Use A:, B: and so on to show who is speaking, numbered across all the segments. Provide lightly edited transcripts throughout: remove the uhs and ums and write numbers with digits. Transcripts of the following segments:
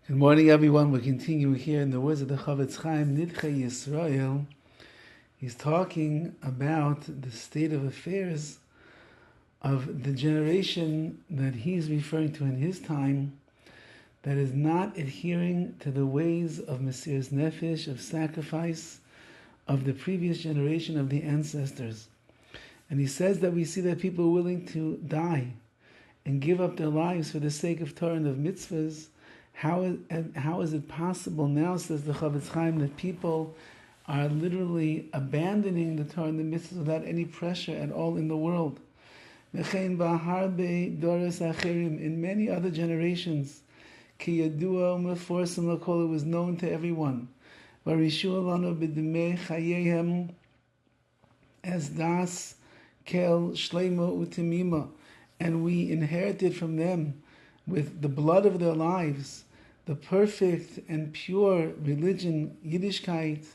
A: Good morning, everyone. We continue here in the words of the Horowitz, NIDCHEI YISRAEL. He's talking about the state of affairs of the generation that he's referring to in his time that is not adhering to the ways of Mesiras Nefesh, of sacrifice, of the previous generation of the ancestors. And he says that we see that people are willing to die and give up their lives for the sake of Torah and of mitzvahs. How is it possible now, says the Horowitz, that people are literally abandoning the Torah and the mitzvahs without any pressure at all in the world? In many other generations, it was known to everyone. As das kel shleima utimima, and we inherited from them with the blood of their lives the perfect and pure religion, Yiddishkeit,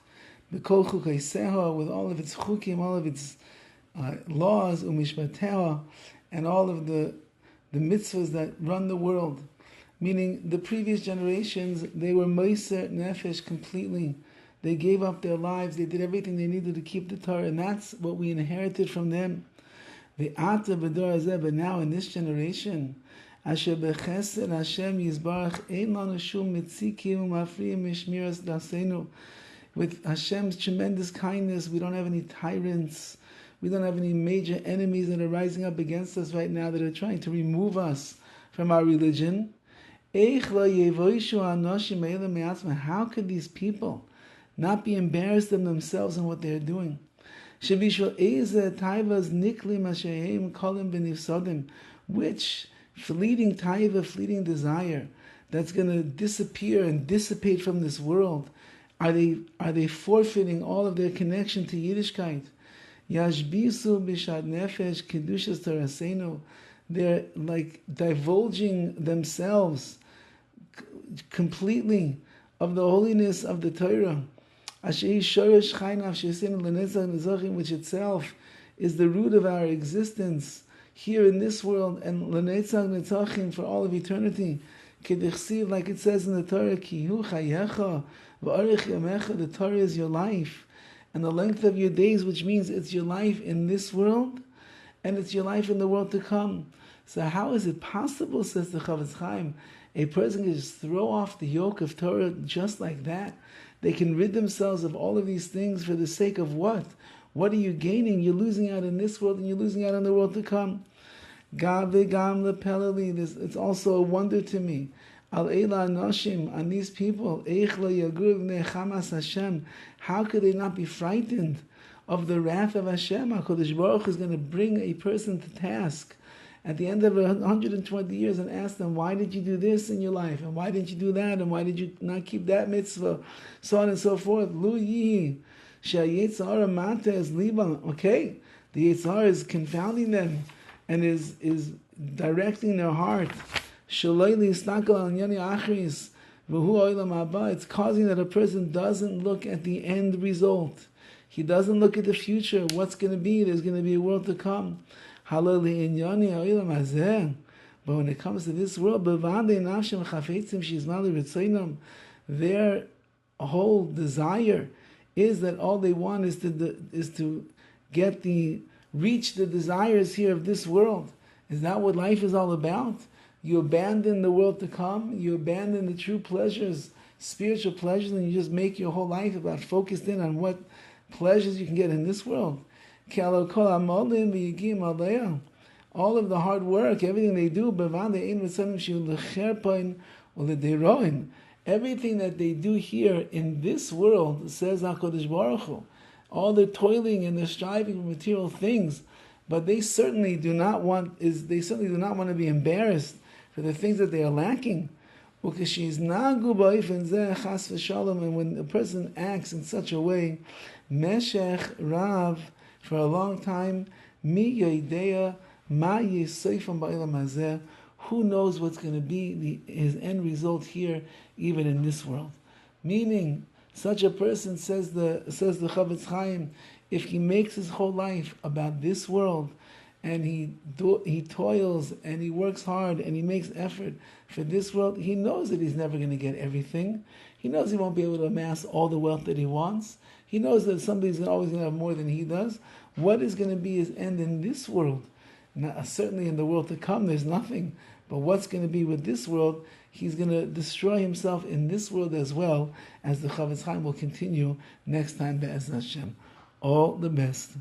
A: b'kol chukeiseha, with all of its chukim, all of its laws, umishpateha, and all of the mitzvahs that run the world. Meaning, the previous generations, they were meiser nefesh completely. They gave up their lives. They did everything they needed to keep the Torah, and that's what we inherited from them. But now in this generation, Asher bechesed Hashem Yisbarach ein lanu shum mitzikim umafriim mishmiras dasenu. With Hashem's tremendous kindness, we don't have any tyrants. We don't have any major enemies that are rising up against us right now that are trying to remove us from our religion. How could these people not be embarrassed of themselves and what they're doing? Which fleeting taiva, fleeting desire that's going to disappear and dissipate from this world, are they forfeiting all of their connection to Yiddishkeit? Yashbisu b'shad nefesh kedushas torasenu. They're like divulging themselves completely of the holiness of the Torah, which itself is the root of our existence here in this world, and l'netzach netzachim, for all of eternity. Like it says in the Torah, ki hu chayecha v'arich yamecha, the Torah is your life and the length of your days, which means it's your life in this world and it's your life in the world to come. So how is it possible, says the Horowitz, a person can just throw off the yoke of Torah just like that? They can rid themselves of all of these things for the sake of what? What are you gaining? You're losing out in this world and you're losing out in the world to come. It's also a wonder to me. Al Eila Noshim, on these people, how could they not be frightened of the wrath of Hashem? HaKadosh Baruch Hu is going to bring a person to task at the end of 120 years and ask them, why did you do this in your life? And why didn't you do that? And why did you not keep that mitzvah? So on and so forth. Lu Yihi, She'ayetzar Mata is Liban. Okay, the Yetzar is confounding them and is directing their heart. It's causing that a person doesn't look at the end result. He doesn't look at the future, what's going to be. There's going to be a world to come. But when it comes to this world, their whole desire is that all they want is to reach the desires here of this world. Is that what life is all about? You abandon the world to come, you abandon the true pleasures, spiritual pleasures, and you just make your whole life about focused in on what pleasures you can get in this world. All of the hard work, everything they do, everything that they do here in this world, says HaKadosh Baruch Hu, all their toiling and their striving for material things, but they certainly do not want to be embarrassed for the things that they are lacking. And when a person acts in such a way, Meshech Rav, for a long time, who knows what's going to be his end result here, even in this world? Meaning, such a person, says the Horowitz, if he makes his whole life about this world and he toils and he works hard and he makes effort for this world, he knows that he's never going to get everything. He knows he won't be able to amass all the wealth that he wants. He knows that somebody's always going to have more than he does. What is going to be his end in this world? Now, certainly in the world to come, there's nothing. But what's going to be with this world? He's going to destroy himself in this world as well, as the Chavetz Chaim will continue next time, Be'ez Hashem. All the best.